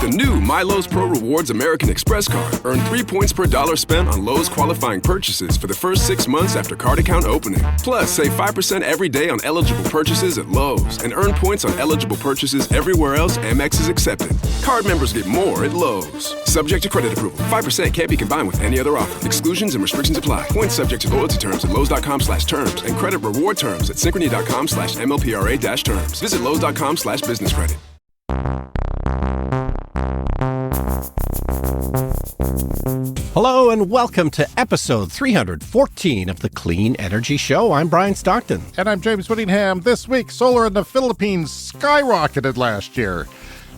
With the new My Lowe's Pro Rewards American Express card, earn 3 points per dollar spent on Lowe's qualifying purchases for the first 6 months after card account opening. Plus, save 5% every day on eligible purchases at Lowe's and earn points on eligible purchases everywhere else Amex is accepted. Card members get more at Lowe's. Subject to credit approval. 5% can't be combined with any other offer. Exclusions and restrictions apply. Points subject to loyalty terms at Lowe's.com/terms and credit reward terms at Synchrony.com/MLPRA-terms. Visit Lowe's.com/business credit. Hello and welcome to episode 314 of the Clean Energy Show. I'm Brian Stockton. And I'm James Whittingham. This week, solar in the Philippines skyrocketed last year.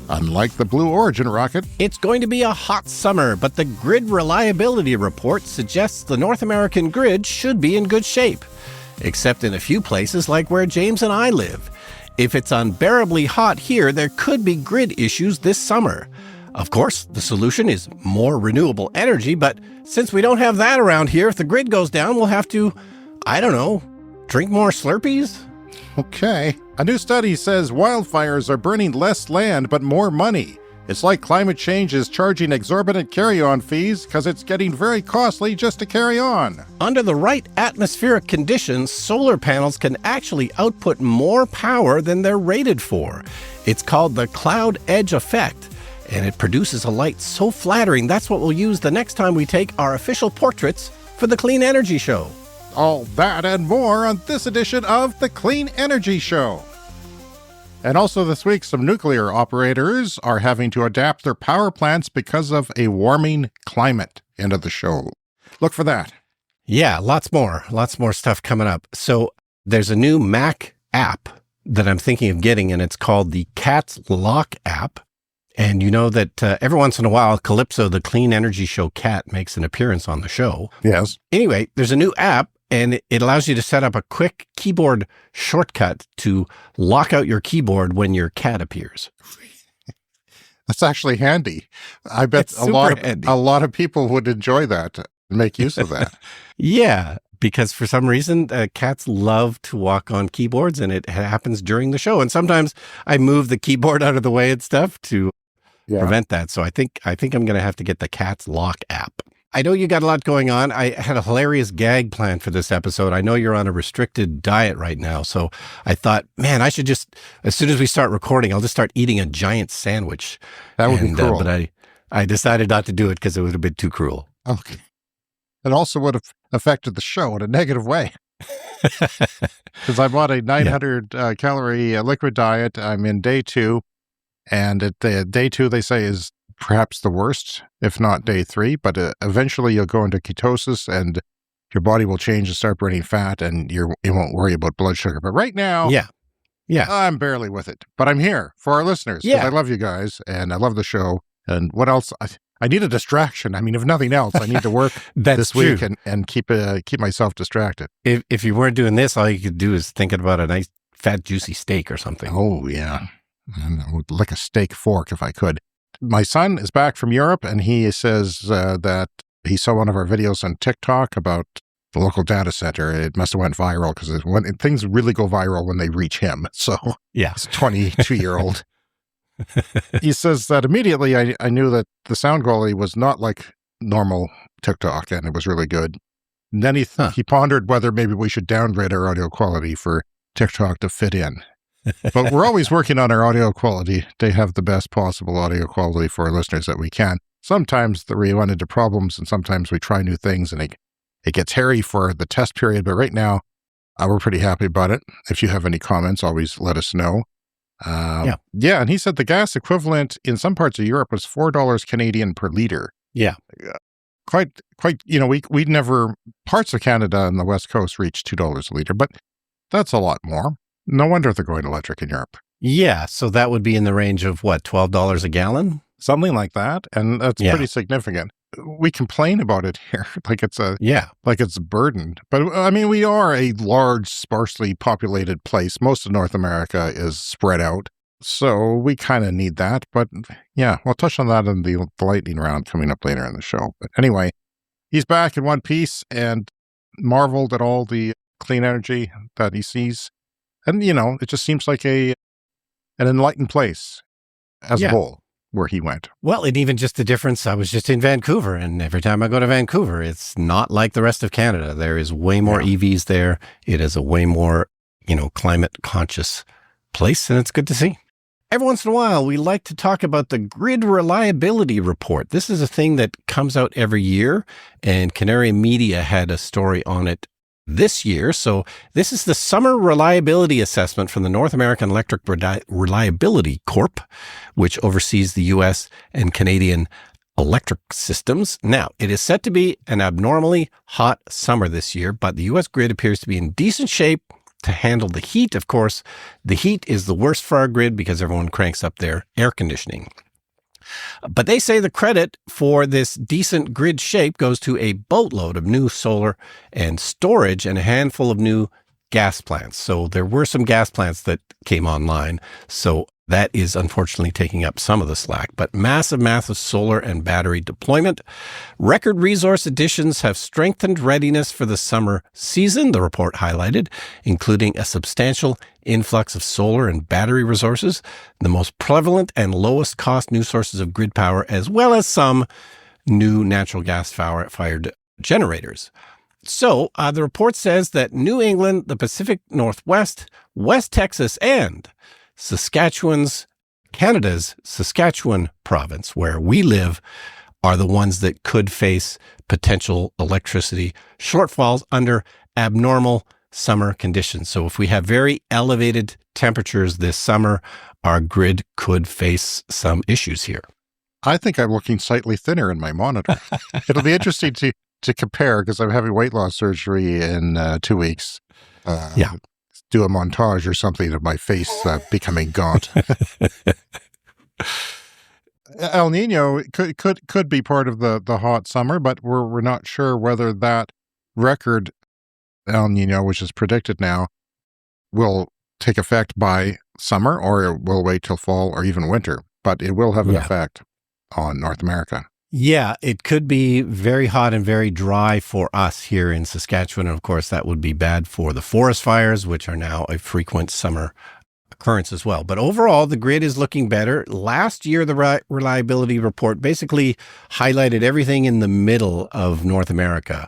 Unlike the Blue Origin rocket, It's going to be a hot summer, but the grid reliability report suggests the North American grid should be in good shape, except in a few places like where James and I live. If it's unbearably hot here, there could be grid issues this summer. Of course, the solution is more renewable energy, but since we don't have that around here, if the grid goes down, we'll have to, drink more Slurpees? okay. A new study says wildfires are burning less land but more money. It's like climate change is charging exorbitant carry-on fees because it's getting very costly just to carry on. Under the right atmospheric conditions, solar panels can actually output more power than they're rated for. It's called the cloud edge effect, and it produces a light so flattering that's what we'll use the next time we take our official portraits for the Clean Energy Show. All that and more on this edition of the Clean Energy Show. And also this week, some nuclear operators are having to adapt their power plants because of a warming climate. End of the show. Look for that. Yeah, lots more stuff coming up. So there's a new Mac app that I'm thinking of getting, and it's called the Cat's Lock app. And you know that every once in a while, Calypso, the Clean Energy Show cat, makes an appearance on the show. Yes. Anyway, there's a new app, and it allows you to set up a quick keyboard shortcut to lock out your keyboard when your cat appears. That's actually handy. I bet It's a lot handy. of people would enjoy that and make use of that. Yeah, because for some reason, cats love to walk on keyboards, and it happens during the show. And sometimes I move the keyboard out of the way and stuff to prevent that. So I think I'm going to have to get the Cat's Lock app. I know you got a lot going on. I had a hilarious gag plan for this episode. I know you're on a restricted diet right now. So I thought, man, I should just, as soon as we start recording, I'll just start eating a giant sandwich. That would be cruel. But I decided not to do it because it would have been too cruel. Okay. It also would have affected the show in a negative way. Because I bought a 900 calorie liquid diet. I'm in day 2. And at day 2, they say, is perhaps the worst, if not day 3. But eventually you'll go into ketosis and your body will change and start burning fat, and you won't worry about blood sugar. But right now, I'm barely with it. But I'm here for our listeners because I love you guys and I love the show. And what else? I need a distraction. I mean, if nothing else, I need to work this week and keep myself distracted. If you weren't doing this, all you could do is thinking about a nice fat, juicy steak or something. Oh, yeah. And I would lick a steak fork if I could. My son is back from Europe, and he says that he saw one of our videos on TikTok about the local data center. It must have went viral because things really go viral when they reach him. So he's a 22-year-old. He says that immediately I knew that the sound quality was not like normal TikTok, and it was really good. And then he pondered whether maybe we should downgrade our audio quality for TikTok to fit in. But we're always working on our audio quality to have the best possible audio quality for our listeners that we can. Sometimes we run into problems, and sometimes we try new things, and it gets hairy for the test period. But right now, we're pretty happy about it. If you have any comments, always let us know. And he said the gas equivalent in some parts of Europe was $4 Canadian per liter. Yeah. Quite, we'd never, parts of Canada and the West Coast reached $2 a liter, but that's a lot more. No wonder they're going electric in Europe. Yeah, so that would be in the range of, what, $12 a gallon? Something like that, and that's pretty significant. We complain about it here like it's a burden. But, I mean, we are a large, sparsely populated place. Most of North America is spread out, so we kind of need that. But, yeah, we'll touch on that in the lightning round coming up later in the show. But anyway, he's back in one piece and marveled at all the clean energy that he sees. And, it just seems like an enlightened place as a whole. where he went. Well, and even just the difference, I was just in Vancouver, and every time I go to Vancouver, it's not like the rest of Canada. There is way more EVs there. It is a way more, climate conscious place, and it's good to see. Every once in a while, we like to talk about the Grid Reliability Report. This is a thing that comes out every year, and Canary Media had a story on it this year. So this is the Summer Reliability Assessment from the North American Electric Reliability Corp, which oversees the U.S. and Canadian electric systems. Now, it is set to be an abnormally hot summer this year, but the U.S. grid appears to be in decent shape to handle the heat. Of course, the heat is the worst for our grid because everyone cranks up their air conditioning. But they say the credit for this decent grid shape goes to a boatload of new solar and storage and a handful of new gas plants. So there were some gas plants that came online. So that is unfortunately taking up some of the slack. But massive solar and battery deployment. Record resource additions have strengthened readiness for the summer season, the report highlighted, including a substantial influx of solar and battery resources, the most prevalent and lowest cost new sources of grid power, as well as some new natural gas fired generators. So the report says that New England, the Pacific Northwest, West Texas, and Canada's Saskatchewan province, where we live, are the ones that could face potential electricity shortfalls under abnormal summer conditions. So if we have very elevated temperatures this summer, our grid could face some issues here. I think I'm looking slightly thinner in my monitor. It'll be interesting to compare because I'm having weight loss surgery in 2 weeks. Do a montage or something of my face becoming gaunt. El Nino could be part of the hot summer, but we're not sure whether that record El Nino, which is predicted now, will take effect by summer or it will wait till fall or even winter. But it will have an effect on North America. Yeah, it could be very hot and very dry for us here in Saskatchewan. And of course, that would be bad for the forest fires, which are now a frequent summer occurrence as well. But overall, the grid is looking better. Last year, the reliability report basically highlighted everything in the middle of North America.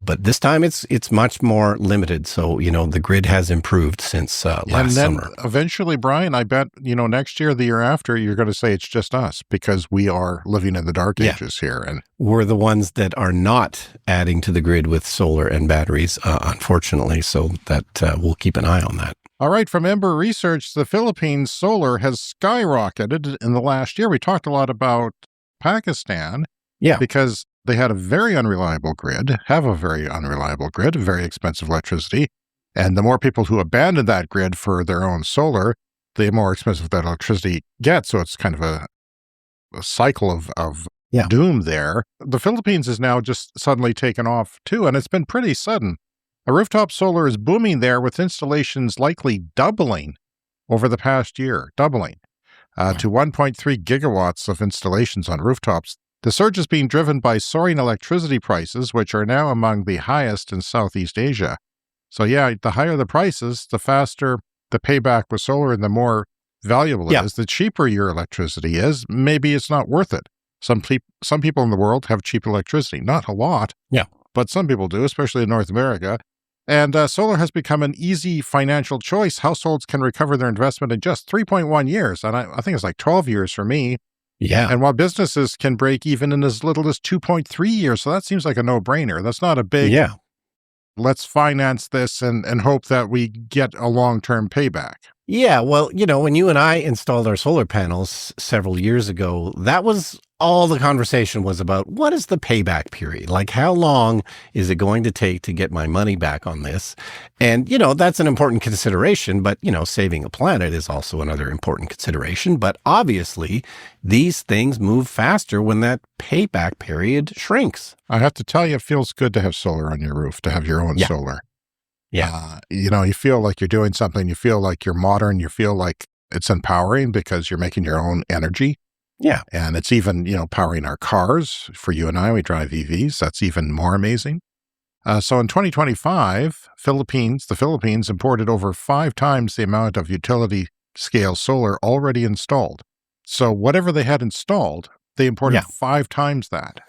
But this time it's much more limited. So, the grid has improved since last summer. Eventually, Brian, I bet, next year, the year after, you're going to say it's just us because we are living in the dark ages here. And we're the ones that are not adding to the grid with solar and batteries, unfortunately. So that we'll keep an eye on that. All right. From Ember Research, the Philippines solar has skyrocketed in the last year. We talked a lot about Pakistan. Yeah. Because they had a very unreliable grid, very expensive electricity. And the more people who abandon that grid for their own solar, the more expensive that electricity gets. So it's kind of a cycle of doom there. The Philippines is now just suddenly taken off too, and it's been pretty sudden. A rooftop solar is booming there with installations likely doubling over the past year, to 1.3 gigawatts of installations on rooftops. The surge is being driven by soaring electricity prices, which are now among the highest in Southeast Asia. So the higher the prices, the faster the payback with solar and the more valuable it is. The cheaper your electricity is, maybe it's not worth it. Some people in the world have cheap electricity. Not a lot, but some people do, especially in North America. And solar has become an easy financial choice. Households can recover their investment in just 3.1 years. And I think it's like 12 years for me. Yeah. And while businesses can break even in as little as 2.3 years. So that seems like a no-brainer. That's not a big, let's finance this and hope that we get a long-term payback. Yeah, well, when you and I installed our solar panels several years ago, that was all the conversation was about. What is the payback period? Like, how long is it going to take to get my money back on this? And, that's an important consideration, but, saving a planet is also another important consideration. But obviously, these things move faster when that payback period shrinks. I have to tell you, it feels good to have solar on your roof, to have your own solar. Yeah. You feel like you're doing something. You feel like you're modern. You feel like it's empowering because you're making your own energy. Yeah. And it's even, powering our cars. For you and I, we drive EVs. That's even more amazing. So in 2025, the Philippines imported over 5 times the amount of utility scale solar already installed. So whatever they had installed, they imported 5 times that.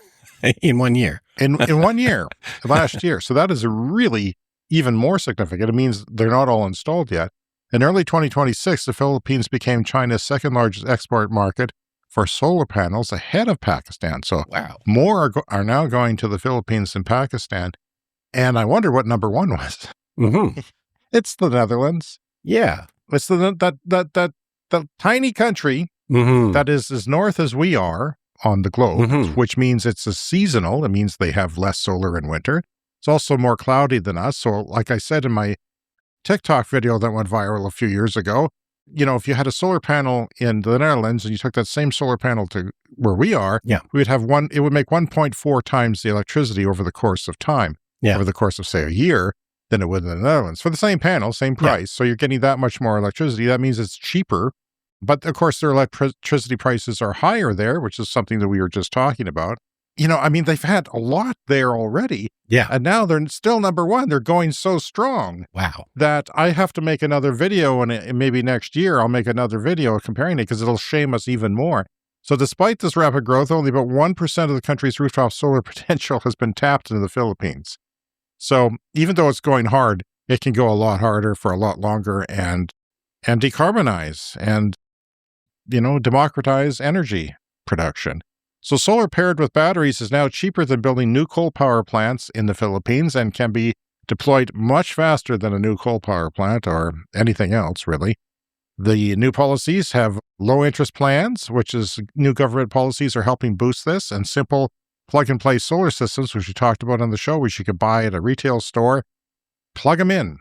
In 1 year. In 1 year, last year. So that is really even more significant. It means they're not all installed yet. In early 2026, the Philippines became China's second largest export market for solar panels, ahead of Pakistan. So more are now going to the Philippines than Pakistan. And I wonder what number 1 was. Mm-hmm. It's the Netherlands. Yeah. It's the tiny country that is as north as we are on the globe, which means it's a seasonal. It means they have less solar in winter. It's also more cloudy than us. So like I said in my TikTok video that went viral a few years ago, if you had a solar panel in the Netherlands and you took that same solar panel to where we are, we would have it would make 1.4 times the electricity over the course of time, over the course of, say, a year, than it would in the Netherlands. For the same panel, same price. So you're getting that much more electricity. That means it's cheaper. But of course, their electricity prices are higher there, which is something that we were just talking about. They've had a lot there already. Yeah. And now they're still number 1. They're going so strong. Wow. That I have to make another video, and maybe next year I'll make another video comparing it because it'll shame us even more. So despite this rapid growth, only about 1% of the country's rooftop solar potential has been tapped in the Philippines. So even though it's going hard, it can go a lot harder for a lot longer and decarbonize and democratize energy production. So solar paired with batteries is now cheaper than building new coal power plants in the Philippines and can be deployed much faster than a new coal power plant or anything else, really. The new policies have low interest plans, which is new government policies are helping boost this, and simple plug-and-play solar systems, which we talked about on the show, which you could buy at a retail store. Plug them in.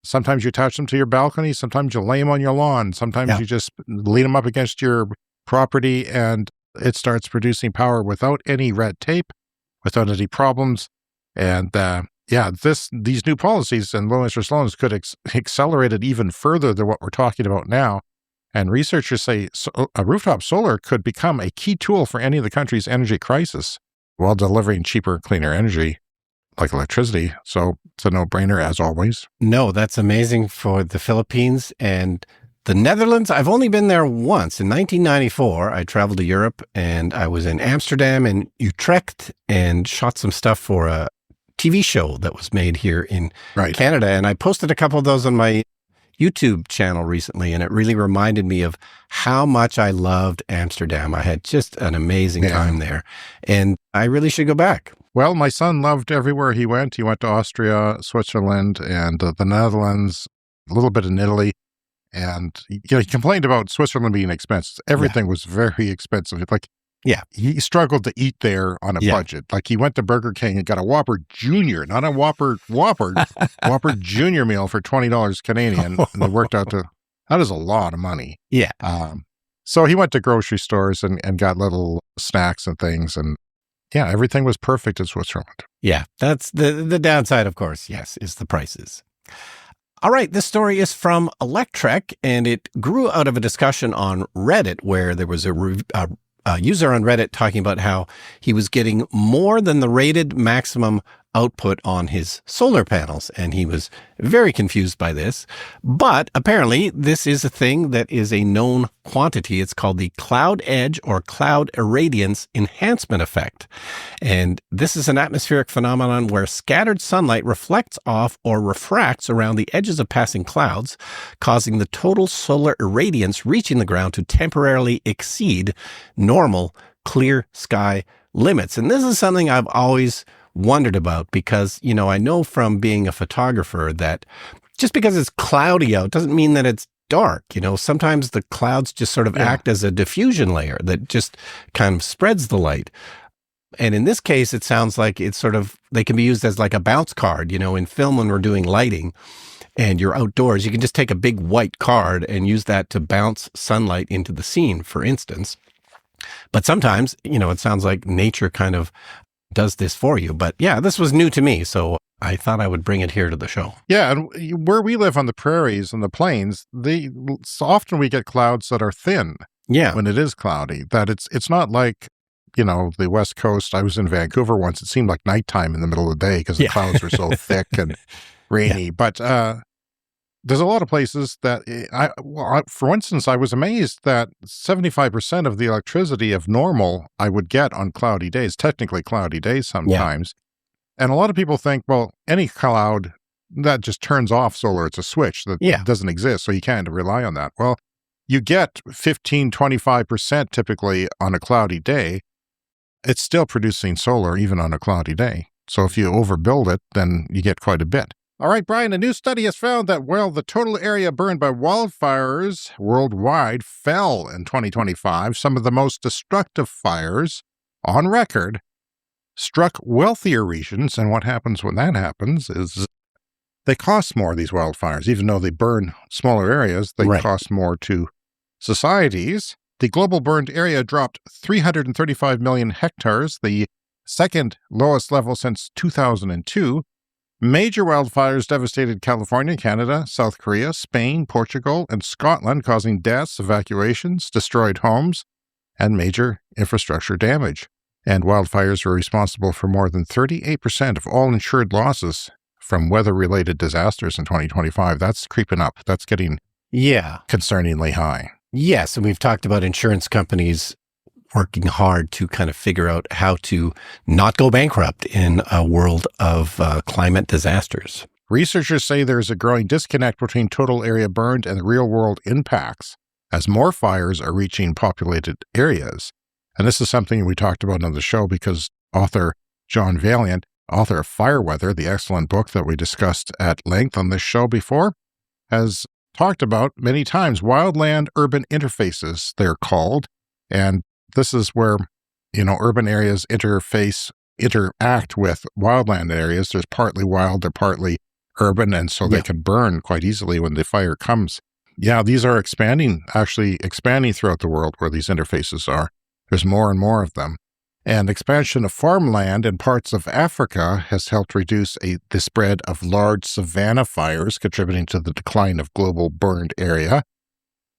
Sometimes you attach them to your balcony. Sometimes you lay them on your lawn. Sometimes you just lean them up against your property and it starts producing power without any red tape, without any problems. And these new policies and low interest loans could accelerate it even further than what we're talking about now. And researchers say a rooftop solar could become a key tool for any of the country's energy crisis while delivering cheaper, cleaner energy like electricity. So it's a no-brainer as always. No, that's amazing for the Philippines and the Netherlands. I've only been there once. In 1994, I traveled to Europe and I was in Amsterdam and Utrecht and shot some stuff for a TV show that was made here in Canada. And I posted a couple of those on my YouTube channel recently, and it really reminded me of how much I loved Amsterdam. I had just an amazing time there, and I really should go back. Well, my son loved everywhere he went. He went to Austria, Switzerland, and the Netherlands, a little bit in Italy. And he complained about Switzerland being expensive. Everything was very expensive. He struggled to eat there on a budget. Like he went to Burger King and got a Whopper Junior, not a Whopper Junior meal for $20 Canadian. And it worked out to, that is a lot of money. Yeah. So he went to grocery stores and got little snacks and things. And everything was perfect in Switzerland. Yeah, that's the downside, of course, is the prices. All right, this story is from Electrek, and it grew out of a discussion on Reddit where there was a user on Reddit talking about how he was getting more than the rated maximum output on his solar panels, and he was very confused by this. But apparently, this is a thing that is a known quantity. It's called the cloud edge or cloud irradiance enhancement effect. And this is an atmospheric phenomenon where scattered sunlight reflects off or refracts around the edges of passing clouds, causing the total solar irradiance reaching the ground to temporarily exceed normal clear sky limits. And this is something I've always wondered about because, I know from being a photographer that just because it's cloudy out doesn't mean that it's dark. Sometimes the clouds just sort of act as a diffusion layer that just kind of spreads the light. And in this case, it sounds like they can be used as like a bounce card, in film when we're doing lighting and you're outdoors, you can just take a big white card and use that to bounce sunlight into the scene, for instance. But sometimes, it sounds like nature kind of does this for you. But this was new to me, so I thought I would bring it here to the show. Yeah, and where we live on the prairies and the plains, often we get clouds that are thin. Yeah, when it is cloudy, that it's not like the West Coast. I was in Vancouver once. It seemed like nighttime in the middle of the day because the clouds were so thick and rainy. But there's a lot of places that, for instance, I was amazed that 75% of the electricity of normal I would get on cloudy days, technically cloudy days sometimes. Yeah. And a lot of people think, well, any cloud, that just turns off solar. It's a switch that doesn't exist, so you can't rely on that. Well, you get 15, 25% typically on a cloudy day. It's still producing solar even on a cloudy day. So if you overbuild it, then you get quite a bit. All right, Brian, a new study has found that while the total area burned by wildfires worldwide fell in 2025, some of the most destructive fires on record struck wealthier regions. And what happens when that happens is they cost more, these wildfires. Even though they burn smaller areas, they cost more to societies. The global burned area dropped 335 million hectares, the second lowest level since 2002. Major wildfires devastated California, Canada, South Korea, Spain, Portugal, and Scotland, causing deaths, evacuations, destroyed homes, and major infrastructure damage. And wildfires were responsible for more than 38% of all insured losses from weather-related disasters in 2025. That's creeping up. That's getting concerningly high. Yes, and we've talked about insurance companies working hard to kind of figure out how to not go bankrupt in a world of climate disasters. Researchers say there's a growing disconnect between total area burned and the real-world impacts as more fires are reaching populated areas. And this is something we talked about on the show because author John Valiant, author of Fire Weather, the excellent book that we discussed at length on this show before, has talked about many times wildland-urban interfaces, they're called. And this is where, urban areas interact with wildland areas. There's partly wild, they're partly urban, and so they can burn quite easily when the fire comes. Yeah, these are expanding throughout the world where these interfaces are. There's more and more of them. And expansion of farmland in parts of Africa has helped reduce the spread of large savanna fires, contributing to the decline of global burned area.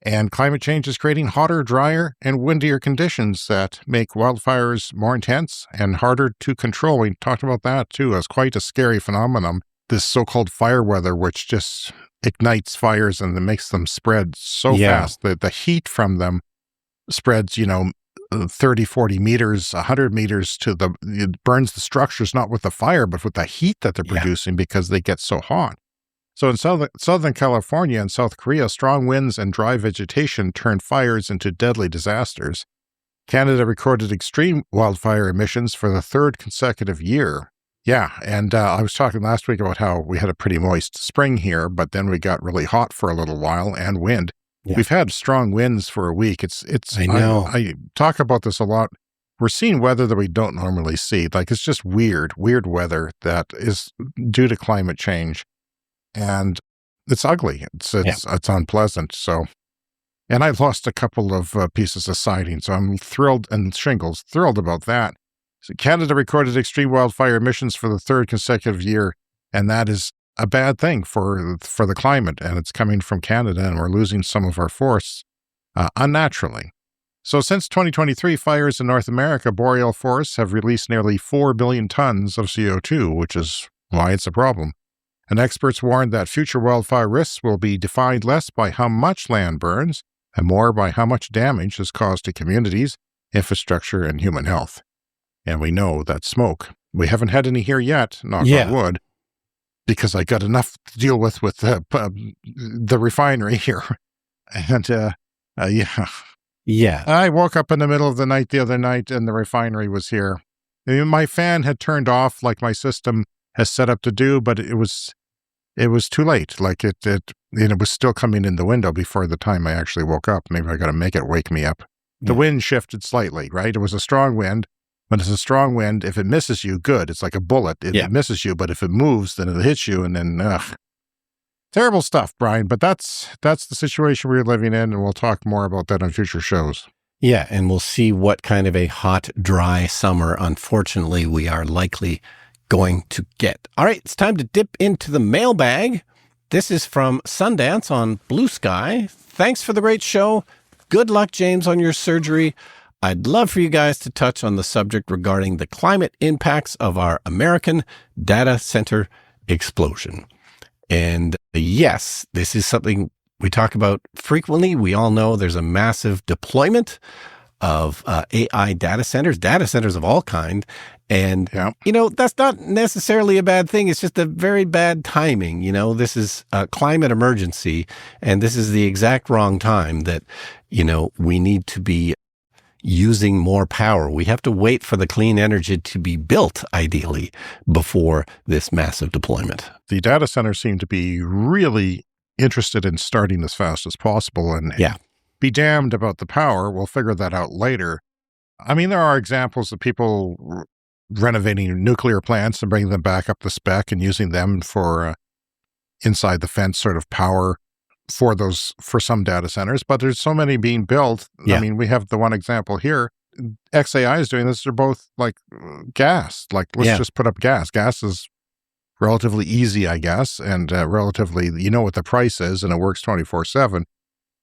And climate change is creating hotter, drier, and windier conditions that make wildfires more intense and harder to control. We talked about that, too, as quite a scary phenomenon, this so-called fire weather, which just ignites fires and then makes them spread so fast that the heat from them spreads, 30, 40 meters, 100 meters it burns the structures, not with the fire, but with the heat that they're producing because they get so hot. So in Southern California and South Korea, strong winds and dry vegetation turned fires into deadly disasters. Canada recorded extreme wildfire emissions for the third consecutive year. Yeah, and I was talking last week about how we had a pretty moist spring here, but then we got really hot for a little while and wind. Yeah. We've had strong winds for a week. I know. I talk about this a lot. We're seeing weather that we don't normally see. Like, it's just weird weather that is due to climate change. And it's ugly. It's unpleasant. So, and I lost a couple of pieces of siding, so I'm thrilled, and shingles, thrilled about that. So Canada recorded extreme wildfire emissions for the third consecutive year, and that is a bad thing for the climate, and it's coming from Canada, and we're losing some of our forests unnaturally. So since 2023, fires in North America, boreal forests have released nearly 4 billion tons of CO2, which is why it's a problem. And experts warned that future wildfire risks will be defined less by how much land burns and more by how much damage is caused to communities, infrastructure, and human health. And we know that smoke, we haven't had any here yet, knock on wood, because I got enough to deal with the refinery here. And I woke up in the middle of the night the other night and the refinery was here. My fan had turned off like my system has set up to do, but it was too late. Like it was still coming in the window before the time I actually woke up. Maybe I got to make it wake me up. The wind shifted slightly, right? It was a strong wind. When it's a strong wind, if it misses you, good. It's like a bullet. It misses you, but if it moves, then it hits you, and then terrible stuff, Brian. But that's the situation we're living in, and we'll talk more about that on future shows. Yeah, and we'll see what kind of a hot, dry summer, unfortunately, we are likely going to get. All right, it's time to dip into the mailbag. This is from Sundance on Blue Sky. Thanks for the great show. Good luck, James, on your surgery. I'd love for you guys to touch on the subject regarding the climate impacts of our American data center explosion. And yes, this is something we talk about frequently. We all know there's a massive deployment of AI data centers of all kind. And, that's not necessarily a bad thing. It's just a very bad timing. This is a climate emergency, and this is the exact wrong time that, we need to be using more power. We have to wait for the clean energy to be built, ideally, before this massive deployment. The data centers seem to be really interested in starting as fast as possible, and be damned about the power. We'll figure that out later. I mean, there are examples of people renovating nuclear plants and bringing them back up the spec and using them for inside the fence sort of power for some data centers, but there's so many being built. I mean, we have the one example here. XAI is doing this. They're both like gas. Like, let's just put up gas. Gas is relatively easy, I guess, and relatively, what the price is, and it works 24/7.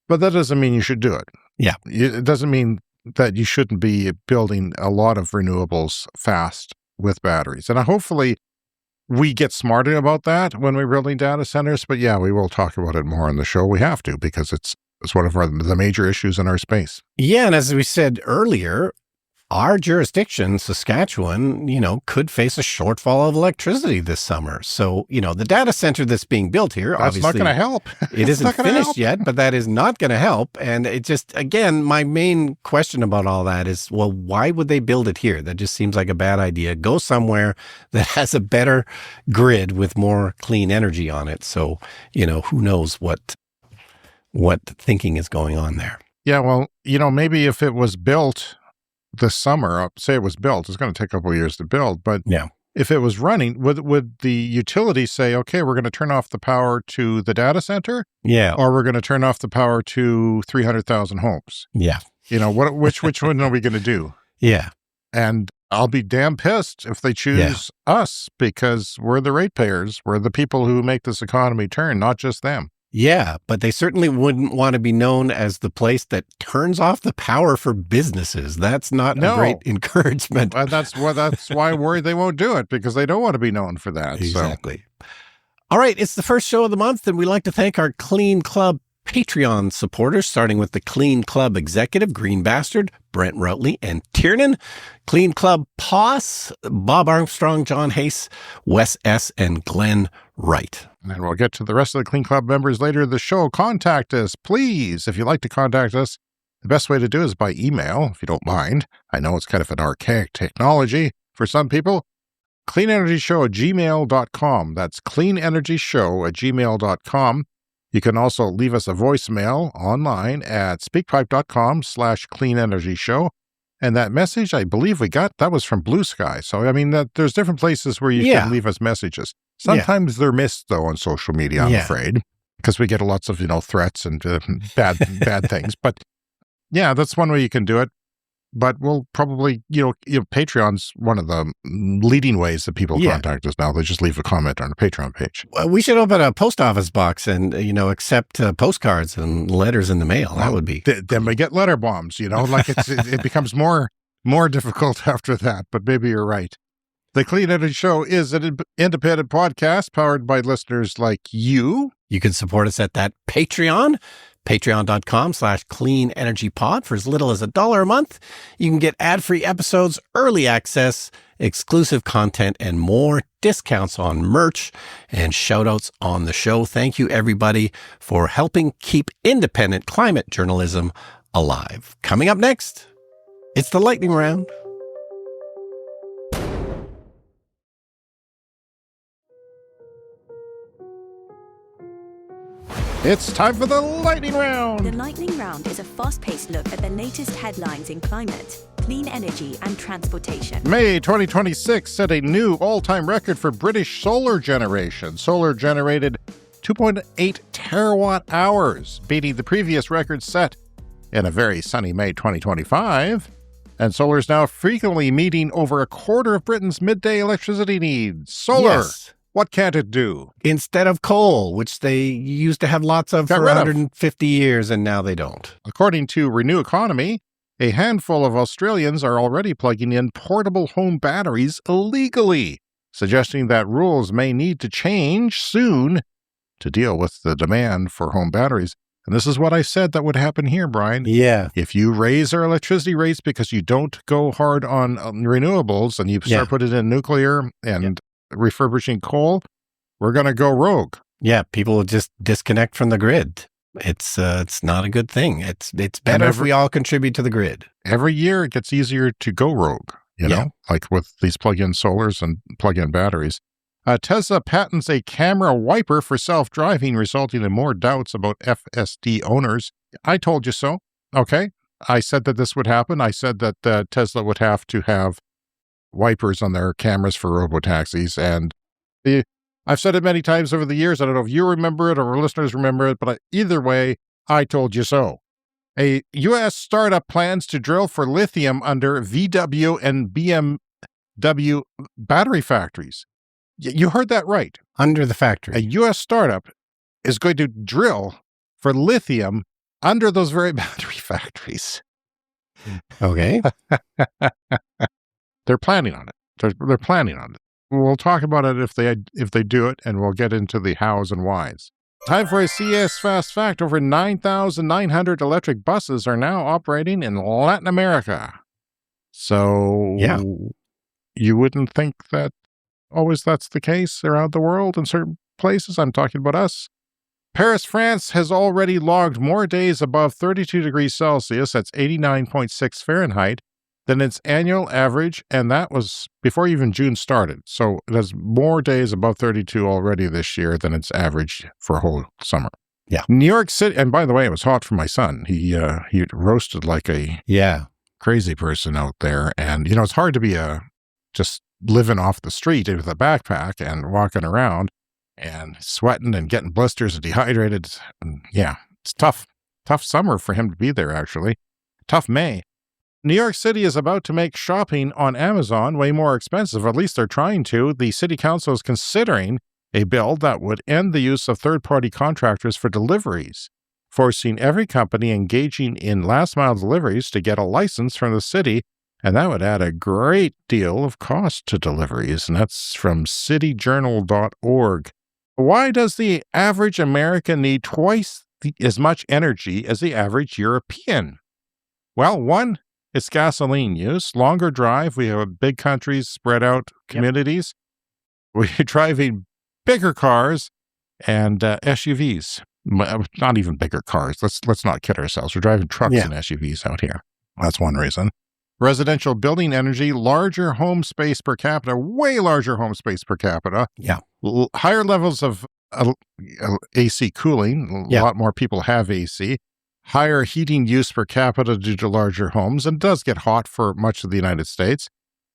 But that doesn't mean you should do it. Yeah. It doesn't mean that you shouldn't be building a lot of renewables fast with batteries. And hopefully we get smarter about that when we're building data centers. But we will talk about it more on the show. We have to, because it's one of the major issues in our space. Yeah. And as we said earlier, our jurisdiction, Saskatchewan, could face a shortfall of electricity this summer. So, the data center that's being built here, that's obviously, not going to help. It isn't finished yet, but that is not going to help. And it just, again, my main question about all that is, well, why would they build it here? That just seems like a bad idea. Go somewhere that has a better grid with more clean energy on it. So, who knows what thinking is going on there. Yeah, well, maybe if it was built this summer, say it was built, it's going to take a couple of years to build, but if it was running, would the utility say, okay, we're going to turn off the power to the data center? Yeah. Or we're going to turn off the power to 300,000 homes? Yeah. Which one are we going to do? Yeah. And I'll be damn pissed if they choose us, because we're the ratepayers. We're the people who make this economy turn, not just them. Yeah, but they certainly wouldn't want to be known as the place that turns off the power for businesses. That's not a great encouragement. That's why I'm worried they won't do it, because they don't want to be known for that. Exactly. So. All right, it's the first show of the month, and we'd like to thank our Clean Club Patreon supporters, starting with the Clean Club Executive, Green Bastard, Brent Routley, and Tiernan. Clean Club Poss, Bob Armstrong, John Hayes, Wes S., and Glenn Wright. And we'll get to the rest of the Clean Club members later in the show. Contact us, please. If you'd like to contact us, the best way to do is by email, if you don't mind. I know it's kind of an archaic technology for some people. cleanenergyshow@gmail.com. That's cleanenergyshow@gmail.com. You can also leave us a voicemail online at speakpipe.com/cleanenergyshow. And that message, I believe we got, that was from Blue Sky. So, I mean, there's different places where you can leave us messages. Sometimes they're missed, though, on social media, I'm afraid, because we get lots of, threats and bad things. But, that's one way you can do it. But we'll probably, Patreon's one of the leading ways that people contact us now. They just leave a comment on the Patreon page. Well, we should open a post office box and, accept postcards and letters in the mail. That would be. Then we get letter bombs, like it becomes more difficult after that. But maybe you're right. The Clean Energy Show is an independent podcast powered by listeners like you. You can support us at that Patreon. Patreon.com/cleanenergypod for as little as $1 a month. You can get ad-free episodes, early access, exclusive content, and more discounts on merch and shout-outs on the show. Thank you, everybody, for helping keep independent climate journalism alive. Coming up next, it's the lightning round. It's time for the Lightning Round! The Lightning Round is a fast-paced look at the latest headlines in climate, clean energy and transportation. May 2026 set a new all-time record for British solar generation. Solar generated 2.8 terawatt hours, beating the previous record set in a very sunny May 2025. And solar is now frequently meeting over a quarter of Britain's midday electricity needs. Solar! Yes. What can't it do? Instead of coal, which they used to have lots of for 150 years, and now they don't. According to Renew Economy, a handful of Australians are already plugging in portable home batteries illegally, suggesting that rules may need to change soon to deal with the demand for home batteries. And this is what I said that would happen here, Brian. Yeah. If you raise our electricity rates because you don't go hard on renewables and you start putting in nuclear and refurbishing coal, we're going to go rogue. Yeah, people will just disconnect from the grid. It's not a good thing. It's better if we all contribute to the grid. Every year it gets easier to go rogue, you know, like with these plug-in solars and plug-in batteries. Tesla patents a camera wiper for self-driving, resulting in more doubts about FSD owners. I told you so. Okay. I said that this would happen. I said that Tesla would have to have wipers on their cameras for robotaxis. And I've said it many times over the years. I don't know if you remember it or our listeners remember it, but either way, I told you so. A U.S. startup plans to drill for lithium under VW and BMW battery factories. You heard that right. Under the factory. A U.S. startup is going to drill for lithium under those very battery factories. Okay. They're planning on it. They're planning on it. We'll talk about it if they do it, and we'll get into the hows and whys. Time for a CS Fast Fact. Over 9,900 electric buses are now operating in Latin America. So you wouldn't think that always that's the case around the world in certain places. I'm talking about us. Paris, France has already logged more days above 32 degrees Celsius, that's 89.6 Fahrenheit, than its annual average, and that was before even June started. So it has more days above 32 already this year than its average for a whole summer. Yeah. New York City, and by the way, it was hot for my son. He roasted like a crazy person out there, and you know it's hard to be just living off the street with a backpack and walking around and sweating and getting blisters and dehydrated. And it's tough summer for him to be there, actually. Tough May. New York City is about to make shopping on Amazon way more expensive. At least they're trying to. The city council is considering a bill that would end the use of third-party contractors for deliveries, forcing every company engaging in last-mile deliveries to get a license from the city. And that would add a great deal of cost to deliveries. And that's from cityjournal.org. Why does the average American need twice as much energy as the average European? Well, one, it's gasoline use. Longer drive. We have big countries, spread out communities. We're driving bigger cars and SUVs. Not even bigger cars. Let's not kid ourselves. We're driving trucks and SUVs out here. That's one reason. Residential building energy, larger home space per capita, way larger home space per capita. Yeah. Higher levels of AC cooling. A lot more people have AC. Higher heating use per capita due to larger homes. And it does get hot for much of the United States.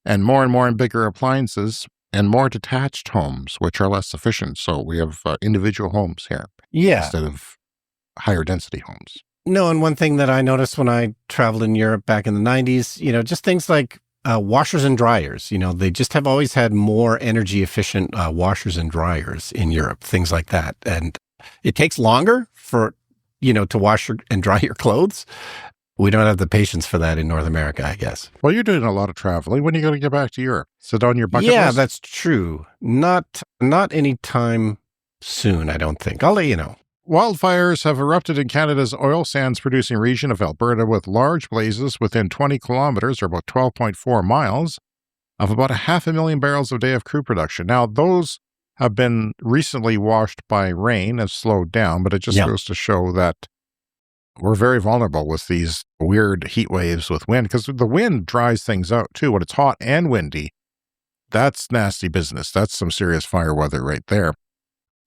And more and bigger appliances and more detached homes, which are less efficient. So we have individual homes here. Yeah. Instead of higher density homes. No, and one thing that I noticed when I traveled in Europe back in the 90s, just things like washers and dryers. They just have always had more energy efficient washers and dryers in Europe, things like that. And it takes longer for, to wash and dry your clothes. We don't have the patience for that in North America, I guess. Well, you're doing a lot of traveling. When are you going to get back to Europe? Sit on your bucket list? Yeah, that's true. Not any time soon, I don't think. I'll let you know. Wildfires have erupted in Canada's oil sands producing region of Alberta, with large blazes within 20 kilometers, or about 12.4 miles, of about 500,000 barrels a day of crude production. Now, those have been recently washed by rain and slowed down, but it just goes to show that we're very vulnerable with these weird heat waves with wind, because the wind dries things out too. When it's hot and windy, that's nasty business. That's some serious fire weather right there.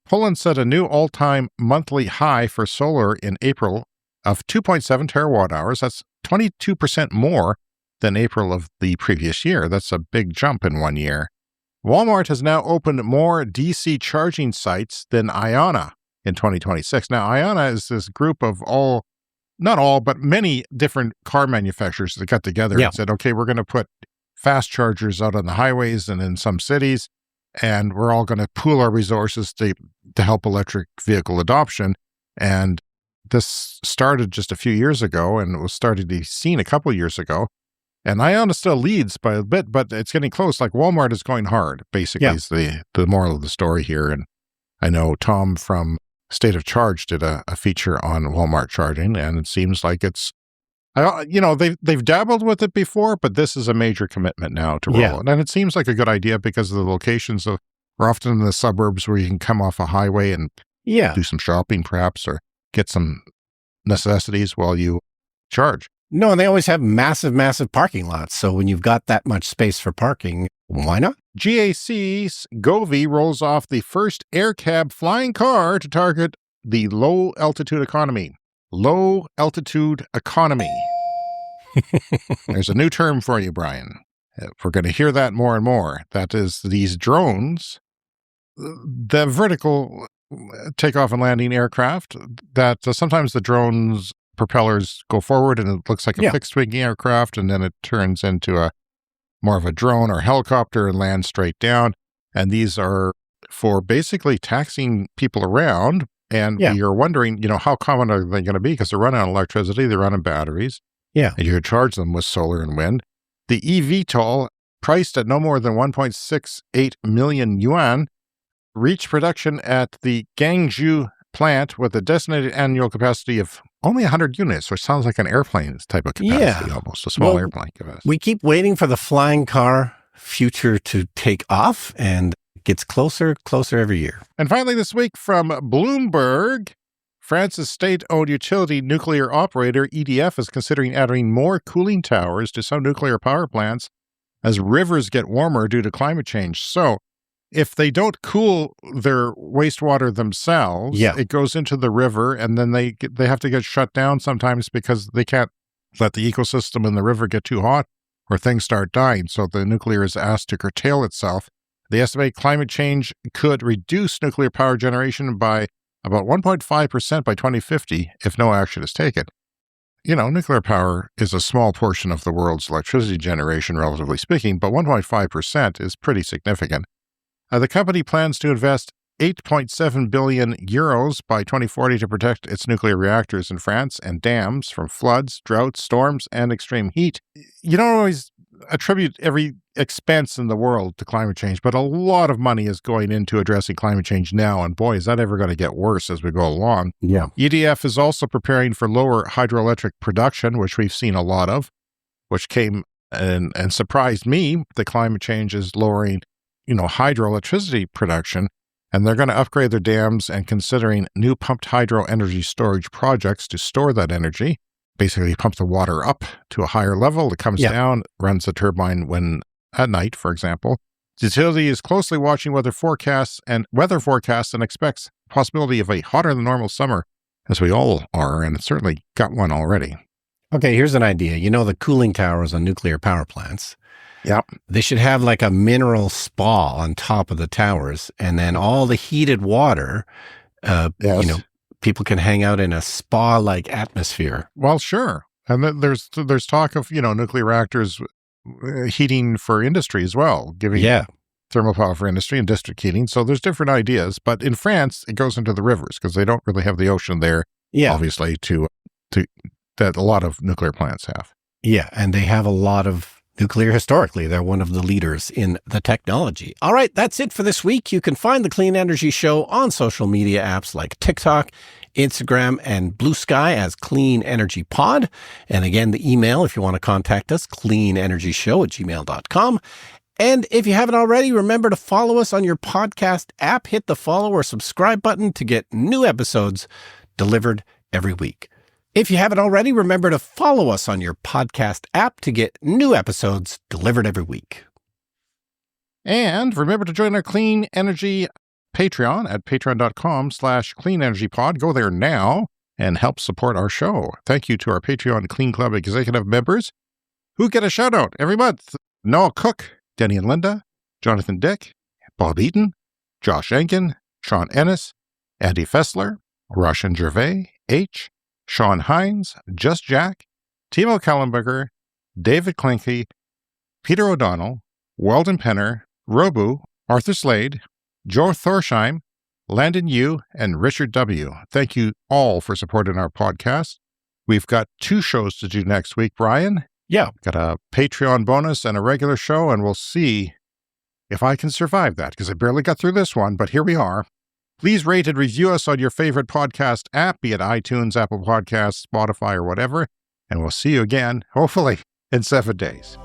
Poland set a new all-time monthly high for solar in April of 2.7 terawatt hours. That's 22% more than April of the previous year. That's a big jump in 1 year. Walmart has now opened more DC charging sites than Iona in 2026. Now, Iona is this group of not all, but many different car manufacturers that got together and said, okay, we're going to put fast chargers out on the highways and in some cities, and we're all going to pool our resources to help electric vehicle adoption. And this started just a few years ago, and it was started to be seen a couple years ago. And Iona still leads by a bit, but it's getting close. Like Walmart is going hard, basically, is the moral of the story here. And I know Tom from State of Charge did a feature on Walmart charging, and it seems like it's, they've dabbled with it before, but this is a major commitment now to roll it. And it seems like a good idea because of the locations we're often in the suburbs where you can come off a highway and do some shopping perhaps, or get some necessities while you charge. No, and they always have massive, massive parking lots. So when you've got that much space for parking, why not? GAC's Govey rolls off the first air cab flying car to target the low altitude economy. Low altitude economy. There's a new term for you, Brian. We're going to hear that more and more. That is these drones, the vertical takeoff and landing aircraft, that sometimes the drones propellers go forward and it looks like a fixed wing aircraft, and then it turns into more of a drone or helicopter and lands straight down. And these are for basically taxiing people around. And you're wondering, how common are they going to be? Because they're running on electricity, they're running batteries. Yeah. And you could charge them with solar and wind. The eVTOL, priced at no more than 1.68 million yuan, reached production at the Guangzhou plant with a designated annual capacity of only 100 units, which sounds like an airplane type of capacity, almost a small airplane capacity. We keep waiting for the flying car future to take off, and it gets closer every year. And finally this week from Bloomberg, France's state-owned utility nuclear operator EDF is considering adding more cooling towers to some nuclear power plants as rivers get warmer due to climate change. So if they don't cool their wastewater themselves, it goes into the river, and then they have to get shut down sometimes because they can't let the ecosystem in the river get too hot or things start dying. So the nuclear is asked to curtail itself. They estimate climate change could reduce nuclear power generation by about 1.5% by 2050 if no action is taken. Nuclear power is a small portion of the world's electricity generation, relatively speaking, but 1.5% is pretty significant. The company plans to invest 8.7 billion euros by 2040 to protect its nuclear reactors in France and dams from floods, droughts, storms, and extreme heat. You don't always attribute every expense in the world to climate change, but a lot of money is going into addressing climate change now, and boy, is that ever going to get worse as we go along. Yeah. EDF is also preparing for lower hydroelectric production, which we've seen a lot of, which came and surprised me. The climate change is lowering hydroelectricity production, and they're going to upgrade their dams and considering new pumped hydro energy storage projects to store that energy. Basically pump the water up to a higher level. It comes down, runs the turbine when at night, for example. The utility is closely watching weather forecasts and expects possibility of a hotter than normal summer, as we all are, and it's certainly got one already. Okay, here's an idea. The cooling towers on nuclear power plants. Yep. They should have like a mineral spa on top of the towers, and then all the heated water, people can hang out in a spa-like atmosphere. Well, sure. And there's talk of, nuclear reactors heating for industry as well, giving thermal power for industry and district heating. So there's different ideas. But in France, it goes into the rivers because they don't really have the ocean there, obviously, to that a lot of nuclear plants have. Yeah, and they have a lot of nuclear historically. They're one of the leaders in the technology. All right, that's it for this week. You can find the Clean Energy Show on social media apps like TikTok, Instagram, and Blue Sky as Clean Energy Pod. And again, the email, if you want to contact us, cleanenergyshow@gmail.com. And if you haven't already, remember to follow us on your podcast app. Hit the follow or subscribe button to get new episodes delivered every week. If you haven't already, remember to follow us on your podcast app to get new episodes delivered every week. And remember to join our Clean Energy Patreon at patreon.com/cleanenergypod. Go there now and help support our show. Thank you to our Patreon Clean Club executive members who get a shout out every month. Noah Cook, Denny and Linda, Jonathan Dick, Bob Eaton, Josh Enkin, Sean Ennis, Andy Fessler, Roshan Gervais, H., Sean Hines, Just Jack, Timo Kallenberger, David Klinke, Peter O'Donnell, Weldon Penner, Robu, Arthur Slade, Joe Thorsheim, Landon Yu, and Richard W. Thank you all for supporting our podcast. We've got 2 shows to do next week, Brian. Yeah. Got a Patreon bonus and a regular show, and we'll see if I can survive that, because I barely got through this one, but here we are. Please rate and review us on your favorite podcast app, be it iTunes, Apple Podcasts, Spotify, or whatever. And we'll see you again, hopefully, in 7 days.